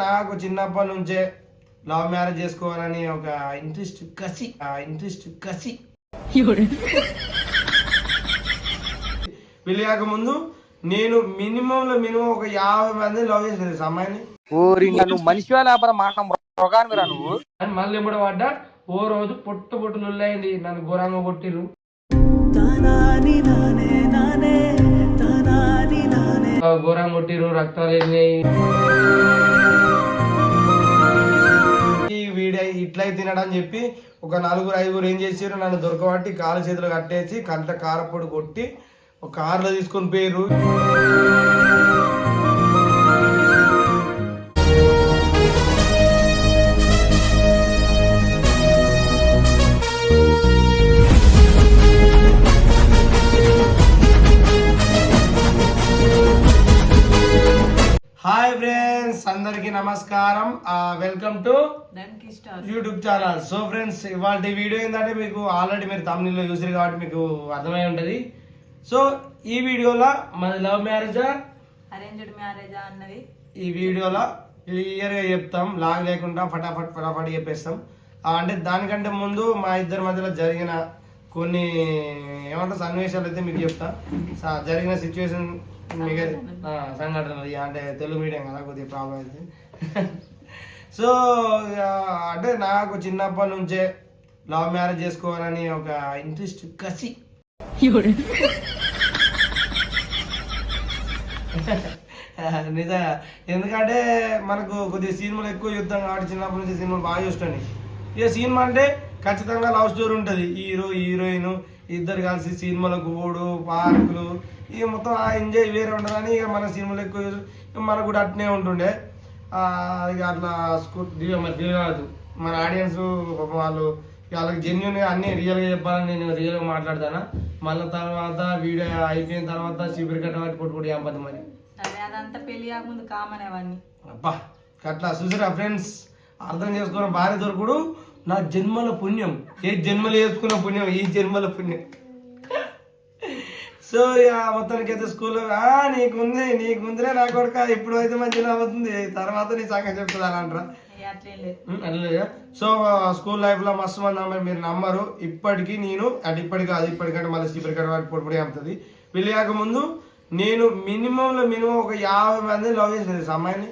నాకు చిన్నప్పటి నుంచే లవ్ మ్యారేజ్ చేసుకోవాలని ఒక ఇంట్రెస్ట్ కసి పెళ్లి కాకముందు నేను మినిమం ఒక 50 మంది లవ్ చేసిన అమ్మాయిని. మనిషి లేకపోతే మాట మృగానివిరా నువ్వు అని మళ్ళీ కూడా పడ్డా. ఓ రోజు పొట్టు లొల్లయింది, నన్ను ఘోరంగా కొట్టిర్రు. ఘోరంగా కొట్టిర్రు, రక్తాలు వెళ్ళినాయి. ఈ వీడియో ఇట్లయి తినడని చెప్పి ఒక 4-5 ఏం చేసారు, నన్ను దొరకబట్టి కాలు చేతులు కట్టేసి కంట కారపొడి కొట్టి ఒక కారులో తీసుకొని పోయారు. హాయ్ ఫ్రెండ్స్, అందరికి నమస్కారం. Welcome to YouTube channel. So friends, ఇవాళ వీడియో ఏంటంటే మీకు ఆల్రెడీ మీరు తమిళలో చూసారు కాబట్టి మీకు అర్థమై ఉంటుంది. సో ఈ వీడియోలో మన లవ్ మ్యారేజా అరేంజ్డ్ మ్యారేజా అన్నది ఈ వీడియోలో క్లియర్గా చెప్తాం, లాగ్ లేకుండా ఫటాఫట్ చెప్పేస్తాం. అంటే దానికంటే ముందు మా ఇద్దరి మధ్యలో జరిగిన కొన్ని ఏమంటారు సన్నివేశాలు అయితే మీకు చెప్తా. జరిగిన సిచ్యువేషన్ మీకు సంఘటనలు, అంటే తెలుగు మీడియం కదా కొద్దిగా ప్రాబ్లం అయితే. సో అంటే నాకు చిన్నప్పటి నుంచే లవ్ మ్యారేజ్ చేసుకోవాలని ఒక ఇంట్రెస్ట్ కసి నిజంగా. ఎందుకంటే మనకు కొద్దిగా సినిమాలు ఎక్కువ చూస్తాం కాబట్టి చిన్నప్పటి నుంచి సినిమాలు బాగా చూస్తాను. ఇక సినిమా అంటే ఖచ్చితంగా లవ్ స్టోరీ ఉంటుంది. హీరో హీరోయిన్ ఇద్దరు కలిసి సినిమాలకు పోడు, పార్కులు, ఇక మొత్తం ఆ ఎంజాయ్ వేరే ఉండదని ఇక మన సినిమాలు ఎక్కువ మనకు కూడా అట్నే ఉంటుండే. ఇక అట్లా కాదు మన ఆడియన్స్ వాళ్ళకి జెన్యున్గా అన్ని రియల్గా చెప్పాలని నేను రియల్గా మాట్లాడతాను. మళ్ళీ తర్వాత వీడియో అయిపోయిన తర్వాత చిబిరి కట్ట వాటి పొట్టు ఏంపది మరి అదంతా పెళ్లి కాకముందు కామన్ అవన్నీ. అబ్బా అట్లా చూసారా ఫ్రెండ్స్, అర్థం చేసుకోవడం భార్య దొరకడు నా జన్మల పుణ్యం. ఏ జన్మలు వేసుకున్న పుణ్యం, ఈ జన్మల పుణ్యం. సో ఇక మొత్తానికి అయితే స్కూల్లో నీకుందిరే నా కొడుక, ఇప్పుడు అయితే మంచిగా అవుతుంది, తర్వాత నీ సంగతి చెప్తుంది అని అంటారా. సో స్కూల్ లైఫ్ లో మస్తు మంది అమ్మాయి, మీరు నమ్మరు. ఇప్పటికీ నేను అంటే ఇప్పటికంటే మళ్ళీ ఇప్పటికంటే వాటి పొడి అవుతుంది. పెళ్లి కాకముందు నేను మినిమం ఒక 50 మంది లవ్ చేసిన అమ్మాయిని.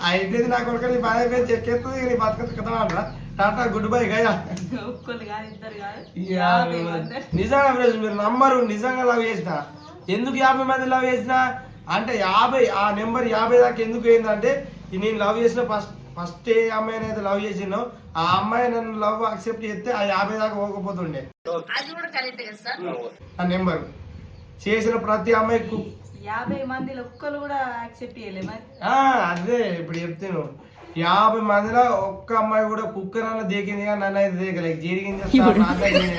అయిపోయింది నా కొడుకు, నీ బాగా అయిపోయింది, చెక్కేస్తుంది, నీ బతుకత కదా అంటారా. Tata good bye Gaya. నిజంగా ఫ్రెండ్స్ మీరు నమ్మరు, నిజంగా లవ్ చేసిన. ఎందుకు 50 మంది లవ్ చేసిన అంటే 50 ఆ నెంబర్ 50 దాకా ఎందుకు అయిందంటే, నేను లవ్ చేసిన ఫస్ట్ ఏ అమ్మాయిని అయితే లవ్ చేసినో ఆ అమ్మాయి నన్ను లవ్ అక్సెప్ట్ చేస్తే ఆ 50 దాకా పోకపోతుండే. ఆ నెంబర్ చేసిన ప్రతి అమ్మాయికి 50 మందిలో ఒక్కరు కూడా యాక్సెప్ట్ చేయలేదు. అదే ఇప్పుడు చెప్తాను, 50 మందిలో ఒక్క అమ్మాయి కూడా కుక్కరన్న దేకింది కానీ నన్ను అయితే దేకలే. జరిగింది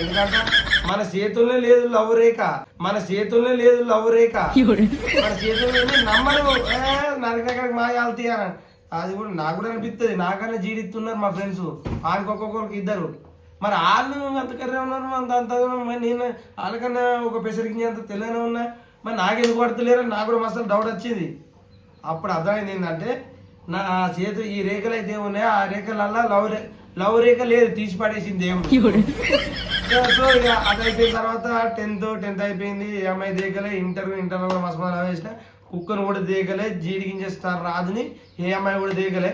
ఎందుకంటే మన చేతుల్లో లేదు లవ్ రేఖ, మన చేతుల్లో నమ్మరు నరకడికి మా వెళ్తాయని. అది కూడా నాకు కూడా అనిపిస్తుంది. నాకన్నా జీడిస్తున్నారు మా ఫ్రెండ్స్, వాళ్ళకి ఒక్కొక్కరికి ఇద్దరు. మరి వాళ్ళు అంత కర్రే ఉన్నారు, అంత నేను వాళ్ళకన్నా ఒక పెసరికి అంత తెలియనే ఉన్నా, మరి నాకెందుకు పడతలేరు నాకు కూడా మస్తు డౌట్ వచ్చింది. అప్పుడు అర్థమైంది ఏంటంటే, నా చేతు ఈ రేఖలు అయితే ఉన్నాయో ఆ రేఖలల్లా లవ్ రేఖ లేదు, తీసి పడేసింది దేవుడు. సో ఇక అది అయిపోయిన తర్వాత 10th అయిపోయింది, అమ్మాయి దేకలే. ఇంటర్లో కూడా మస్తు లవ్ చేసిన, కుక్కను కూడా దేకలే, జీడిగించేస్తారు రాజుని ఏ అమ్మాయి కూడా దేకలే.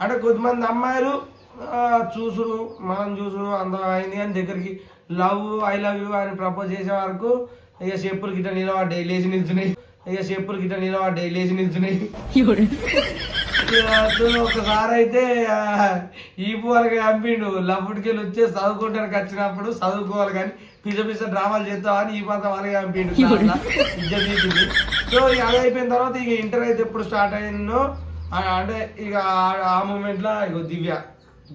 అంటే కొద్దిమంది అమ్మాయిలు చూసుడు అంత అయింది కానీ దగ్గరికి ఐ లవ్ యూ అని ప్రపోజ్ చేసే వరకు ఇక చెప్పులు గిట్ట నిలబడ్డాయి, లేచి నిల్చున్నాయి. ఒకసారి అయితే ఈ వాళ్ళకి చంపిండు. లవ్వుడికి వచ్చే చదువుకోవడానికి వచ్చినప్పుడు చదువుకోవాలి కానీ పిచ్చ డ్రామాలు చేస్తామని ఈ పాత వాళ్ళకి చంపిండు. ఇజ్జతీసింది. సో ఇక అది అయిపోయిన తర్వాత ఇక ఇంటర్ అయితే ఎప్పుడు స్టార్ట్ అయిందో అంటే ఇక ఆ మూమెంట్లో ఇక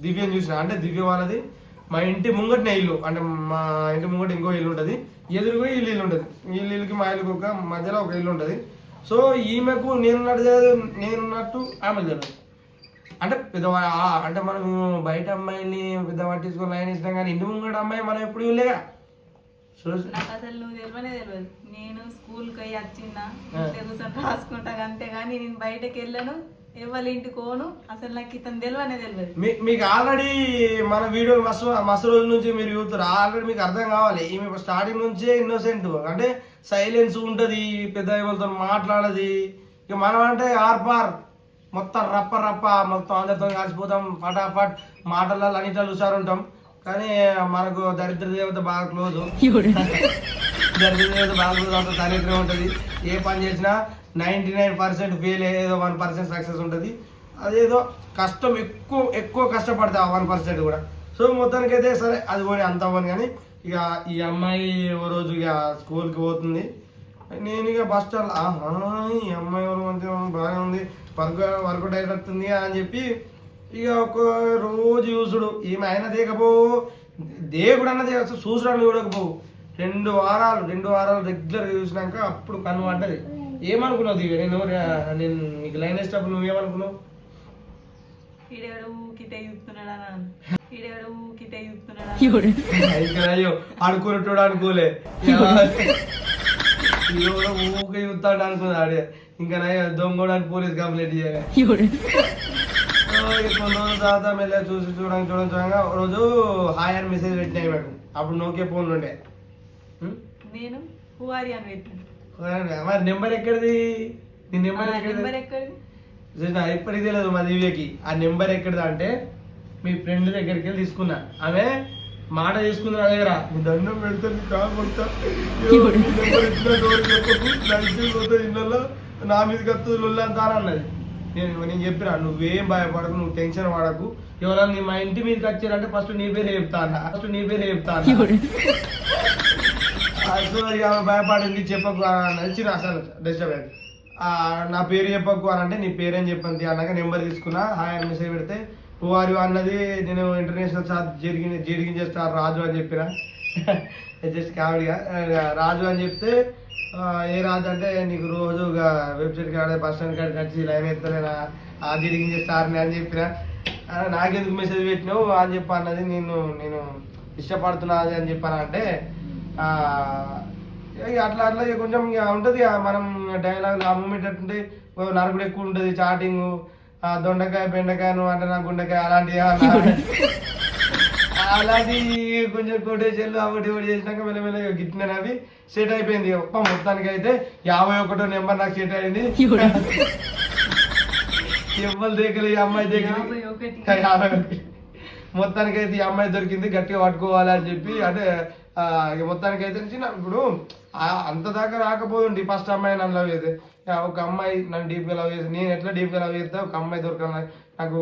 దివ్యని చూసిన. అంటే దివ్య వాళ్ళది మా ఇంటి ముంగటిన ఇల్లు, అంటే మా ఇంటి ముంగట ఇంకో ఇల్లు ఉంటుంది, ఎదురుగా ఇల్లు ఉంటుంది. ఇల్లుకి మా ఇల్లుకి ఒక మధ్యలో ఒక ఇల్లు ఉంటుంది. సో ఈమెకు నేనున్నట్టు ఆమె తెలియదు. అంటే అంటే మనం బయట అమ్మాయిని పెద్ద పట్టించుకొని లైన్ ఇస్తాం కానీ ఇంటి ముంగట అమ్మాయి మనం ఎప్పుడు ఇవ్వలేగా. చూసి నాకు అసలు నువ్వు తెలియదు. నేను స్కూల్కి పోయి వచ్చిందా ఇంట్లో కూర్చొని రాసుకుంటా అంతేగాని నేను బయటకు వెళ్ళను, ఎవరి ఇంటికి పోను. అసలు నాకు ఇతను తెలియదు. మీకు ఆల్రెడీ మన వీడియో మస్తు రోజుల నుంచి మీరు చూస్తారు. ఆల్రెడీ మీకు అర్థం కావాలి, ఈమె స్టార్టింగ్ నుంచే ఇన్నోసెంట్, అంటే సైలెన్స్ ఉంటుంది, పెద్ద వాళ్ళతో మాట్లాడది. ఇక మనం అంటే ఆర్పార్ మొత్తం రప్ప రప్ప మొత్తం అందరితో కలిసిపోతాం, ఫటాఫట్ మాటలలో అన్నిట్లో హుషారు ఉంటాం. కానీ మనకు దరిద్ర దేవత బాగా క్లోజ్, దరిద్ర దేవత బాగా క్లోజ్, అంత దరిద్రం ఉంటుంది. ఏ పని చేసినా 99% ఫెయిల్, ఏదో 1% సక్సెస్ ఉంటుంది. అదేదో కష్టం ఎక్కువ కష్టపడతా 1% కూడా. సో మొత్తానికైతే సరే అది పోనీ అంత పోనీ. కానీ ఇక ఈ అమ్మాయి ఓ రోజు ఇక స్కూల్కి పోతుంది. నేను ఇక బస్ స్టాండ్ ఈ అమ్మాయి ఎవరు మంచిగా బాగానే ఉంది, వర్కౌట్ అయిపోతుంది అని చెప్పి ఇక ఒక రోజు చూసుడు. ఈమె అయినా దేకపోవు, దేవుడు అన్నది చూసుడాన్ని చూడకపోవు. 2 వారాలు రెగ్యులర్గా చూసినాక అప్పుడు కన్ను పడ్డది. ఏమనుకున్నావు దివ్య? నేను నీకు లైన్ వేసేటప్పుడు నువ్వేమనుకున్నావు? అయ్యో అనుకున్నట్టు అనుకోలే, ఊకే చూస్తాడు అనుకున్నా. ఆడే ఇంకా దొంగడానికి పోలీస్ కంప్లైంట్ చేయాలి. కొన్ని రోజుల తర్వాత మెల్లగా చూడంగా ఒక రోజు హాయ్ అని మెసేజ్ పెట్టినాయి మేడం. అప్పుడు నోకే ఫోన్లు ఉండే. నేను మరి నెంబర్ ఎక్కడిది? నీ నెంబర్ ఎక్కడిది? ఇప్పటికి తెలియదు మా దివ్యకి. ఆ నెంబర్ ఎక్కడిది అంటే మీ ఫ్రెండ్ దగ్గరికి వెళ్ళి తీసుకున్నా. ఆమె మాట తీసుకుంది నా దగ్గర, నీ దండం పెడితే నీ కాలు కొడతా, ఇళ్ళల్లో నా మీద కత్తులు అంతా అన్నది. నేను చెప్పినా నువ్వేం భయపడకు, నువ్వు టెన్షన్ పడకు, ఎవరన్నా మా ఇంటి మీదకి వచ్చారంటే ఫస్ట్ నీ పేరు చెప్తా. సో ఇక ఆమె భయపడింది, చెప్పకు నచ్చిన అసలు డిస్టర్బెన్స్. నా పేరు చెప్పకు అని అంటే నీ పేరేం చెప్పండి అన్నాక నెంబర్ తీసుకున్నా. హాయ్ అని మెసేజ్ పెడితే వారు అన్నది నేను ఇంటర్నేషనల్ సార్ జరిగించేస్తారు రాజు అని చెప్పిన. జస్ట్ కామెడీగా రాజు అని చెప్తే ఏ రాజు అంటే నీకు రోజు వెబ్సైట్ కాడ బస్ స్టాండ్ కాడికి వచ్చి లైన్ ఎత్తలేనా ఆ జరిగించేస్తారని అని చెప్పిన. నాకెందుకు మెసేజ్ పెట్టినావు అని చెప్పి అన్నది. నేను ఇష్టపడుతున్నా అది అని చెప్పాను. అంటే అట్లా ఇక కొంచెం ఇక ఉంటుంది మనం డైలాగ్. ఆ మూమెంట్ అంటే నరకుడు ఎక్కువ ఉంటుంది, చాటింగ్, దొండకాయ బెండకాయను అంటే నా గుండెకాయ అలాంటి కొంచెం కొటేషన్లు ఒకటి చేసినాక మెల్లమెల్లగా గిట్టిన అవి సెట్ అయిపోయింది. మొత్తానికి అయితే 51వ నెంబర్ నాకు సెట్ అయింది. ఎవరు దగ్గర ఈ అమ్మాయి దగ్గర 51. మొత్తానికి అయితే ఈ అమ్మాయి దొరికింది, గట్టిగా పట్టుకోవాలి అని చెప్పి. అంటే మొత్తానికి అయితే ఇప్పుడు అంత దాకా రాకపోతుంది. ఫస్ట్ అమ్మాయి నన్ను లవ్ చేస్తే ఒక అమ్మాయి నన్ను డీప్గా లవ్ చేసి, నేను ఎట్లా డీప్గా లవ్ చేస్తే ఒక అమ్మాయి దొరకాలి నాకు,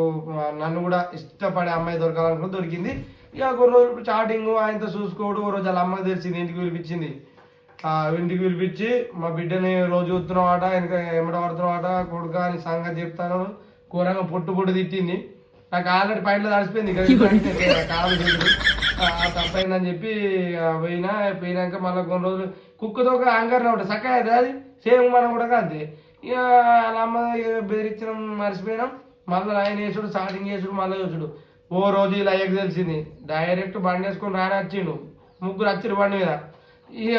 నన్ను కూడా ఇష్టపడే అమ్మాయి దొరకాలనుకుని దొరికింది. ఇక కొన్ని రోజులు చాటింగ్ ఆయనతో చూసుకోవడం. ఓ రోజు వాళ్ళ అమ్మకి తెలిసింది, ఇంటికి పిలిపించి మా బిడ్డని రోజు చూస్తున్నావాట, వెనక ఎమ్మడ పడుతున్నావాట, కొడుక అని సంగతి చెప్తాను. ఘోరంగా పొట్టు తిట్టింది. నాకు ఆల్రెడీ పైన తడిసిపోయింది కాలు తప్పైందని చెప్పి పోయినాక మళ్ళీ కొన్ని రోజులు కుక్కతో ఒక యాంకర్ ఉంటుంది చక్కగా అయితే అది సేమ్ మనం కూడా కాదు. ఇక వాళ్ళ అమ్మ బెదిరించడం మర్చిపోయినాం. మళ్ళీ ఆయన వేసుడు, స్టార్టింగ్ చేసుడు, మళ్ళీ చూసుడు. ఓ రోజు ఇలా అయ్యకు తెలిసింది, డైరెక్ట్ బండి వేసుకొని రాని వచ్చిండు. ముగ్గురు వచ్చిరు బండి మీద. ఇక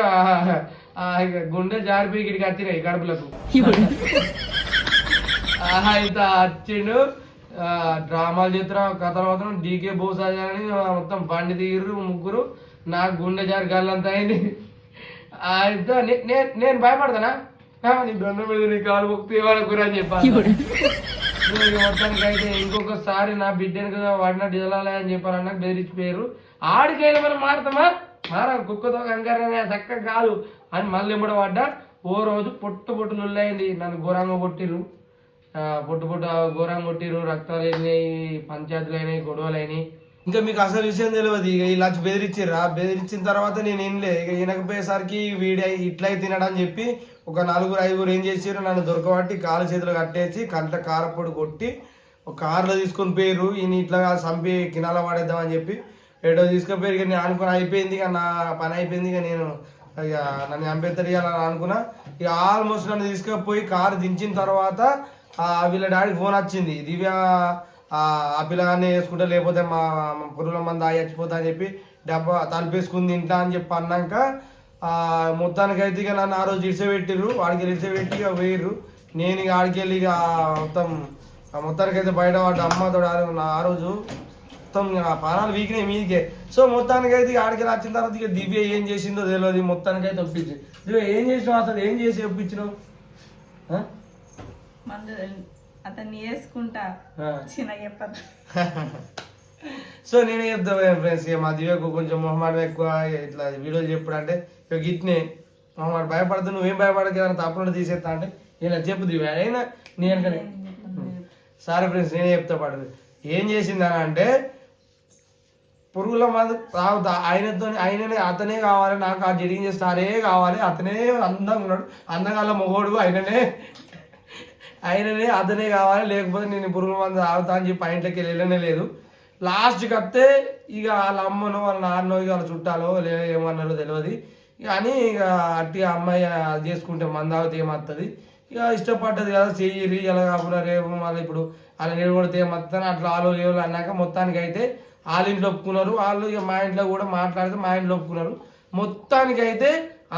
గుండె జారిపోయి ఇక్కడికి వచ్చినాయి కడుపులకు. ఇంత వచ్చిండు, డ్రామాలు చేస్తున్నాం, కథలు మాత్రం డీకే బోసాజీ అని మొత్తం బండి దిగిర్రు ముగ్గురు. నాకు గుండె జారి గల్లంతా అయింది. నేను భయపడతానా? నీ దొండ మీద నీ కాలు మొక్కితే ఏమనుకురా అని చెప్పాను. మొత్తానికి అయితే ఇంకొకసారి నా బిడ్డను వాడిన డిజలాలే అని చెప్పాను. నాకు బెదిరించిపోయారు. ఆడికైనా మనం మారుతామా? మారా కుక్కతో కంకరనే చక్కగా కాదు అని మళ్ళీ ఎంబడ పడ్డా. ఓ రోజు పొట్టు లొల్లయింది, నన్ను ఘోరంగా కొట్టిర్రు. పొట్టు ఘోరంగా కొట్టిర్రు, రక్తాలు అయినాయి, పంచాయతీలు అయినాయి, గొడవలు అయినాయి. ఇంకా మీకు అసలు విషయం తెలియదు. ఇక ఇలా బెదిరించిర్రా, బెదిరించిన తర్వాత నేను ఏంలే ఇక వినకపోయేసరికి వీడి ఇట్లా తినడని చెప్పి ఒక 4-5 ఏం చేసారు, నన్ను దొరకబట్టి కాలు చేతులు కట్టేసి కంట కారపొడి కొట్టి ఒక కారులో తీసుకొని పోయారు. ఈయన ఇట్లా చంపి కినాల పడేద్దామని చెప్పి ఏడో తీసుకుపోయారు. ఇక నేను అనుకుని అయిపోయింది, ఇక నా పని అయిపోయింది. ఇక నేను ఇక నన్ను చంపేస్తారు ఇక అనుకున్నా. ఇక ఆల్మోస్ట్ నన్ను తీసుకుపోయి కారు దించిన తర్వాత వీళ్ళ డాడీకి ఫోన్ వచ్చింది, దివ్య ఆ పిల్లగాన్ని వేసుకుంటే లేకపోతే మా పురుగుల మంది చచ్చిపోతా అని చెప్పి డబ్బా తలిపేసుకుంది ఇంట్లో అని చెప్పి అన్నాక మొత్తానికి అయితే ఇక నన్ను ఆ రోజు ఇడిసెపెట్టిర్రు, వాడికి ఇడిసెపెట్టి ఇక వేయరు. నేను ఇక ఆడికి వెళ్ళి ఇక మొత్తానికి అయితే బయట వాడు అమ్మతో ఆ రోజు మొత్తం పానాలు వీకినాయి మీదికే. సో మొత్తానికి అయితే ఇక ఆడికి వచ్చిన తర్వాత ఇక దివ్య ఏం చేసిందో తెలియదు, మొత్తానికి అయితే ఒప్పించి. దివ్య ఏం చేసినావు అసలు, ఏం చేసి ఒప్పించినావు? అతన్ని వేసుకుంటా చిన్న చెప్పదు. సో నేనే చెప్తా ఫ్రెండ్స్, ఇక మా దివ్యకు కొంచెం మొహమాటం ఎక్కువ, ఇట్లా వీడియోలు చెప్పుడు అంటే ఇక గిట్నే మొహమాట భయపడుతూ నువ్వేం భయపడదు ఏదైనా తప్పులు తీసేస్తా అంటే ఇలా చెప్పు దివ్య అయినా నీ అనుకనే. సరే ఫ్రెండ్స్ నేనే చెప్తా పడదు. ఏం చేసిందని అంటే పురుగుల మందు తాగుతా, ఆయననే అతనే కావాలి, నాకు ఆ జడిగిన స్టారే కావాలి, అతనే అందంగా ఉన్నాడు, అందగాల మొగోడు ఆయననే అతనే కావాలి, లేకపోతే నేను పురుగుల మందు తాగుతా అని చెప్పి ఇంట్లోకి వెళ్ళనే లేదు. లాస్ట్కి వస్తే ఇక వాళ్ళ అమ్మనో వాళ్ళ నాన్నో ఇక వాళ్ళ చుట్టాలో ఏమన్నారో తెలియదు కానీ ఇక అట్టి అమ్మాయి చేసుకుంటే మందు తాగితే ఏమవుతుంది, ఇక ఇష్టపడ్డది కదా చెయ్యి ఇలా కాకుండా రేపు మళ్ళీ ఇప్పుడు అలా నేను కొడితే ఏమవుతుంది అట్లా ఆలో అన్నాక మొత్తానికి అయితే వాళ్ళ ఇంట్లో ఒప్పుకున్నారు. వాళ్ళు ఇక మా ఇంట్లో కూడా మాట్లాడితే మా ఇంట్లో ఒప్పుకున్నారు. మొత్తానికి అయితే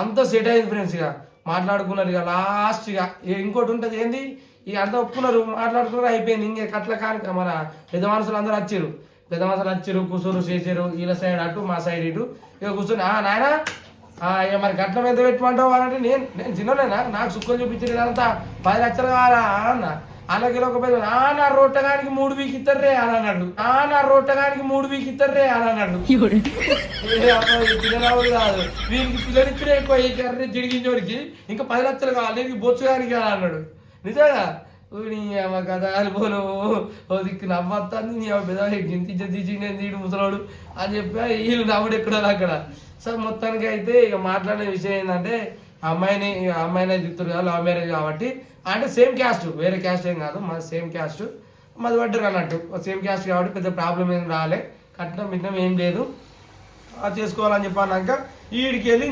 అంత సెట్ అయింది ఫ్రెండ్స్, ఇక మాట్లాడుకున్నారు. ఇక లాస్ట్ ఇక ఇంకోటి ఉంటుంది ఏంది, ఇక అంతా ఒప్పుకున్నారు, మాట్లాడుకున్నారు, అయిపోయింది. ఇంకే కట్ల కాని మన పెద్ద మనుషులు అందరూ వచ్చారు, కూర్చోరు చేసారు, వీళ్ళ సైడ్ అటు మా సైడ్ ఇటు. ఇక కూర్చొని నాయన ఇక మరి గట్లం ఎంత పెట్టమంటావు అంటే నేను చిన్నలేనా, నాకు సుక్కలు చూపించారు అంతా 10 లక్షలు కావాలా అన్న. అలాగే ఒక పెద్ద నా రొట్టగానికి 3 వీక్ ఇద్దరే అని అన్నాడు, నా రొట్టగానికి 3 వీక్ ఇద్దరే అని అన్నాడు. పిల్లలు కాదు వీరికి పిల్లలు ఇప్పుడే ఎక్కువ ఈ కర్రీ జిడిగించోడికి ఇంకా 10 లక్షలు కావాలి, నీకు బొచ్చుగానికి అని అన్నాడు. నిజంగా కదా అనుకోను ఓ దిక్కు నవ్వొస్తుంది, నీ పెద్ద తీసి ముసలోడు అని చెప్పి వీళ్ళు నవ్వుడు ఎక్కడో అక్కడ. సో మొత్తానికి అయితే ఇక మాట్లాడిన విషయం ఏంటంటే అమ్మాయినే చెప్తారు కదా, లవ్ మ్యారేజ్ కాబట్టి అంటే సేమ్ క్యాస్ట్, వేరే క్యాస్ట్ ఏం కాదు, మాది సేమ్ క్యాస్ట్, మాది పడ్డారు అన్నట్టు సేమ్ క్యాస్ట్ కాబట్టి పెద్ద ప్రాబ్లం ఏం రాలే, కట్నం మిట్నం ఏం లేదు, అది చేసుకోవాలని చెప్పి అన్నాక వీడికి వెళ్ళి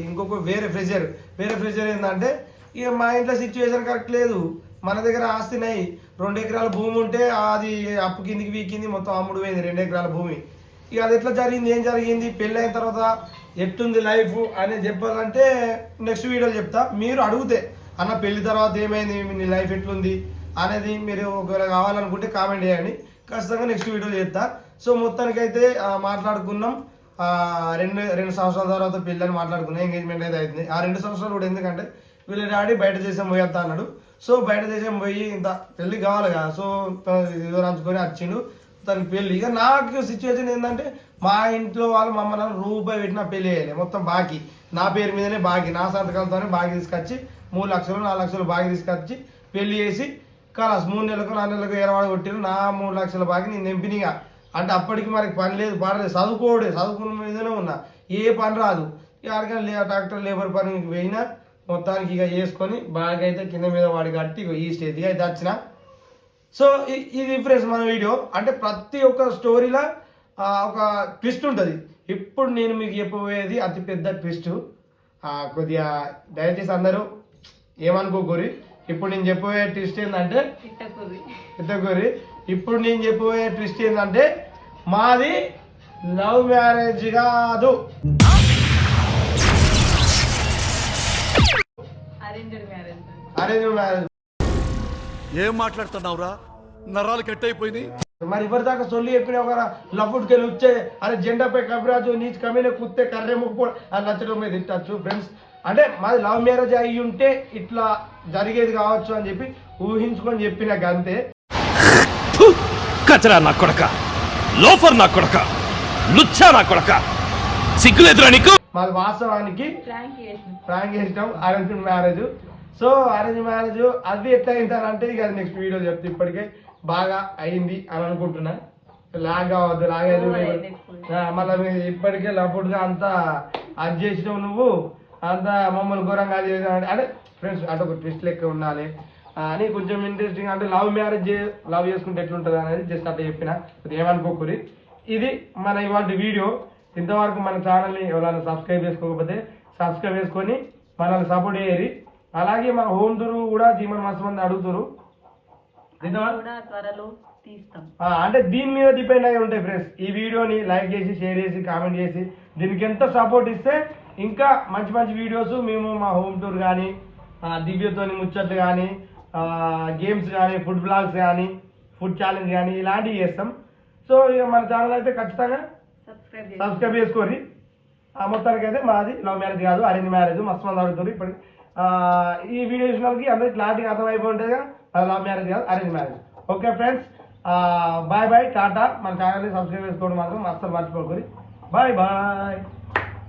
ఇంకొక వేరే ప్రెషర్ ఏంటంటే ఇక మా ఇంట్లో సిచ్యువేషన్ కరెక్ట్ లేదు, మన దగ్గర ఆస్తినాయి 2 ఎకరాల భూమి ఉంటే అది అప్పు కిందికి వీకింది, మొత్తం అమ్ముడు పోయింది 2 ఎకరాల భూమి. ఇక అది ఎట్లా జరిగింది, ఏం జరిగింది, పెళ్ళి అయిన తర్వాత ఎట్టుంది లైఫ్ అనేది చెప్పాలంటే నెక్స్ట్ వీడియోలో చెప్తా. మీరు అడిగితే అన్న పెళ్లి తర్వాత ఏమైంది, నీ లైఫ్ ఎట్లుంది అనేది మీరు ఒకవేళ కావాలనుకుంటే కామెంట్ చేయండి, ఖచ్చితంగా నెక్స్ట్ వీడియోలో చెప్తా. సో మొత్తానికైతే మాట్లాడుకున్నాం, 2 సంవత్సరాల తర్వాత పెళ్ళి అని మాట్లాడుకున్నాం, ఎంగేజ్మెంట్ అయితే అవుతుంది. ఆ 2 సంవత్సరాలు కూడా ఎందుకంటే వీళ్ళ డాడీ బయట దేశం పోయేస్తా అన్నాడు. సో బయట దేశం పోయి ఇంత పెళ్ళి కావాలి కదా, సో రంచుకొని వచ్చిండు తనకి పెళ్ళి. ఇక నాకు సిచ్యువేషన్ ఏంటంటే మా ఇంట్లో వాళ్ళు మమ్మల్ని రూపాయి పెట్టినా పెళ్ళి వేయాలి, మొత్తం బాకీ నా పేరు మీదనే బాకీ, నా సంతకాలతోనే బాకీ తీసుకొచ్చి 3 లక్షలు 4 లక్షలు బాకీ తీసుకొచ్చి పెళ్లి చేసి కలాస్ 3 నెలలకు 4 నెలలకు ఎరవాడ కొట్టిరు. నా 3 లక్షల బాకీ నేను నింపినిగా. అంటే అప్పటికి మనకి పని లేదు పాడలేదు, చదువుకున్న మీదనే ఉన్నా, ఏ పని రాదు. ఎవరికైనా ట్రాక్టర్ లేబర్ పని పోయినా మొత్తానికి ఇక వేసుకొని బాగా అయితే కింద మీద వాడి కట్టి ఈ స్టేజ్గా అయితే వచ్చిన. సో ఇది ఫ్రెండ్స్ మన వీడియో. అంటే ప్రతి ఒక్క స్టోరీలో ఒక ట్విస్ట్ ఉంటుంది. ఇప్పుడు నేను మీకు చెప్పబోయేది అతి పెద్ద ట్విస్ట్, కొద్దిగా దయచేసి అందరూ ఏమనుకోకూరి. ఇప్పుడు నేను చెప్పబోయే ట్విస్ట్ ఏంటంటే ఇప్పుడు నేను చెప్పబోయే ట్విస్ట్ ఏంటంటే మాది లవ్ మ్యారేజ్ కాదు, అరేంజ్ మ్యారేజ్. ఏం మాట్లాడుతున్నావురా, నరాలు కట్ అయిపోయింది. మరి ఇవరి దాకా సొల్లి చెప్పిన ఒక లఫ్ట్కెళ్ళి వచ్చే అరే జెండాపై కబిరాజు నీచు కమీనే కుత్తే కర్రే ముక్కు అని నచ్చడం మీద తిట్టచ్చు ఫ్రెండ్స్. అంటే మాది లవ్ మ్యారేజ్ అయ్యి ఉంటే ఇట్లా జరిగేది కావచ్చు అని చెప్పి ఊహించుకొని చెప్పిన గంతే. కచరా నా కొడక, లోఫర్ నా కొడక, లుచ్చా నా కొడక, సిగ్గులేదురా నీకు. మాది వాస్తవానికి ప్రాంక్ చేసినాం arrange marriage. So arrange marriage అది ఎట్లా అయిందంటే ఇక అది నెక్స్ట్ వీడియో చెప్తే. ఇప్పటికే బాగా అయింది అని అనుకుంటున్నా, లాగ్ అవ్వద్దు, లాగేది మళ్ళీ ఇప్పటికే లఫుడ్గా అంతా అది చేసినావు నువ్వు, అంతా మమ్మల్ని ఘోరంగా అది చేసినావు అంటే ఫ్రెండ్స్ అంటే ఒక ట్విస్ట్ లెక్క ఉండాలి అని కొంచెం ఇంట్రెస్టింగ్. అంటే లవ్ మ్యారేజ్ లవ్ చేసుకుంటే ఎట్లుంటుంది అనేది జస్ట్ అట్లా చెప్పిన, ఏమనుకోకూరి. ఇది మన ఇవాళ వీడియో. ఇంతవరకు మన ఛానల్ని ఎవరైనా సబ్స్క్రైబ్ చేసుకోకపోతే సబ్స్క్రైబ్ చేసుకొని మనల్ని సపోర్ట్ చేయరు. అలాగే మన హోమ్ టూర్ కూడా దీమని మస్తు మంది అడుగుతారు, తీద్దామా? కూడా త్వరలో తీస్తాం. అంటే దీని మీద డిపెండ్ అయి ఉంటాయి ఫ్రెండ్స్. ఈ వీడియోని లైక్ చేసి షేర్ చేసి కామెంట్ చేసి దీనికి ఎంత సపోర్ట్ ఇస్తే ఇంకా మంచి మంచి వీడియోస్ మేము మా హోమ్ టూర్ కానీ దివ్యతోని ముచ్చట్లు కానీ గేమ్స్ కానీ ఫుడ్ బ్లాగ్స్ కానీ ఫుడ్ ఛాలెంజ్ కానీ ఇలాంటివి చేస్తాం. సో ఇక మన ఛానల్ అయితే ఖచ్చితంగా సబ్స్క్రైబ్ చేసుకోండి. మొత్తానికి అయితే మాది లవ్ మ్యారేజ్ కాదు, అరేంజ్ మ్యారేజ్. మస్తు మంది అడుగుతుంది ఇప్పటికి. ఈ వీడియో చూసిన వాళ్ళకి అందరికి క్లారిటీగా అర్థమైపోయి ఉంటుంది కదా, అది లవ్ మ్యారేజ్ కాదు, arrange marriage. Okay friends, bye bye, tata. మన ఛానల్ని సబ్స్క్రైబ్ చేసుకోవడం మాత్రం అస్సలు మర్చిపోకూడదు. Bye bye.